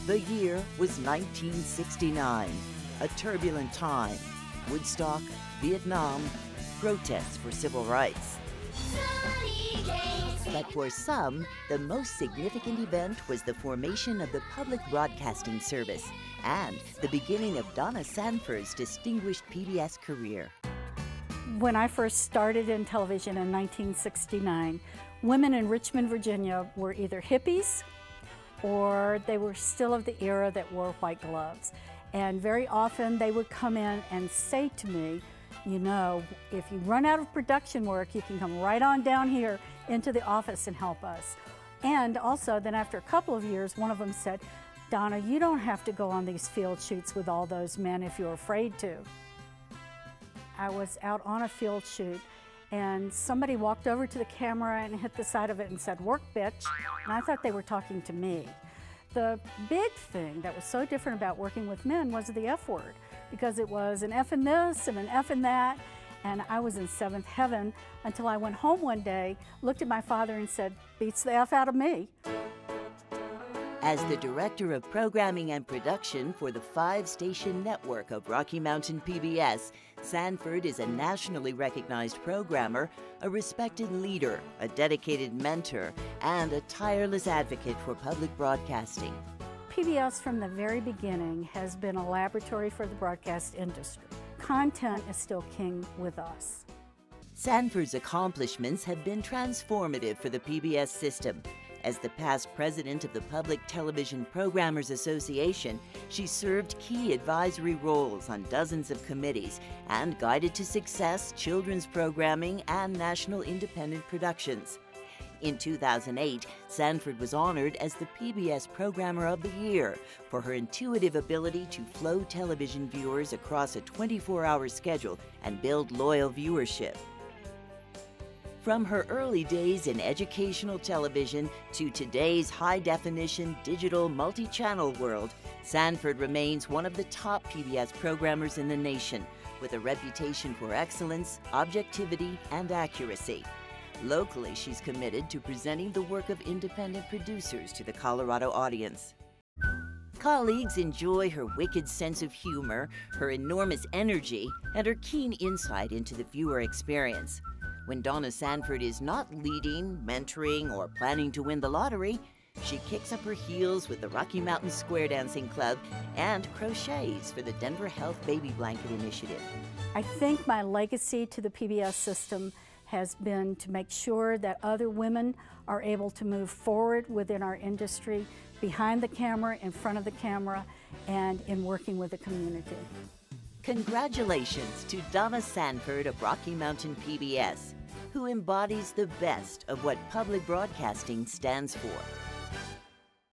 The year was 1969, a turbulent time. Woodstock, Vietnam, protests for civil rights. But for some, the most significant event was the formation of the Public Broadcasting Service and the beginning of Donna Sanford's distinguished PBS career. When I first started in television in 1969, women in Richmond, Virginia were either hippies or they were still of the era that wore white gloves. And very often they would come in and say to me, you know, if you run out of production work, you can come right on down here into the office and help us. And also, then after a couple of years, one of them said, Donna, you don't have to go on these field shoots with all those men if you're afraid to. I was out on a field shoot and somebody walked over to the camera and hit the side of it and said, work, bitch. And I thought they were talking to me. The big thing that was so different about working with men was the F word, because it was an F in this and an F in that. And I was in seventh heaven until I went home one day, looked at my father and said, beats the F out of me. As the Director of Programming and Production for the 5-station network of Rocky Mountain PBS, Sanford is a nationally recognized programmer, a respected leader, a dedicated mentor, and a tireless advocate for public broadcasting. PBS from the very beginning has been a laboratory for the broadcast industry. Content is still king with us. Sanford's accomplishments have been transformative for the PBS system. As the past president of the Public Television Programmers Association, she served key advisory roles on dozens of committees and guided to success children's programming and national independent productions. In 2008, Sanford was honored as the PBS Programmer of the Year for her intuitive ability to flow television viewers across a 24-hour schedule and build loyal viewership. From her early days in educational television to today's high-definition digital multi-channel world, Sanford remains one of the top PBS programmers in the nation, with a reputation for excellence, objectivity, and accuracy. Locally, she's committed to presenting the work of independent producers to the Colorado audience. Colleagues enjoy her wicked sense of humor, her enormous energy, and her keen insight into the viewer experience. When Donna Sanford is not leading, mentoring, or planning to win the lottery, she kicks up her heels with the Rocky Mountain Square Dancing Club and crochets for the Denver Health Baby Blanket Initiative. I think my legacy to the PBS system has been to make sure that other women are able to move forward within our industry, behind the camera, in front of the camera, and in working with the community. Congratulations to Donna Sanford of Rocky Mountain PBS, who embodies the best of what public broadcasting stands for.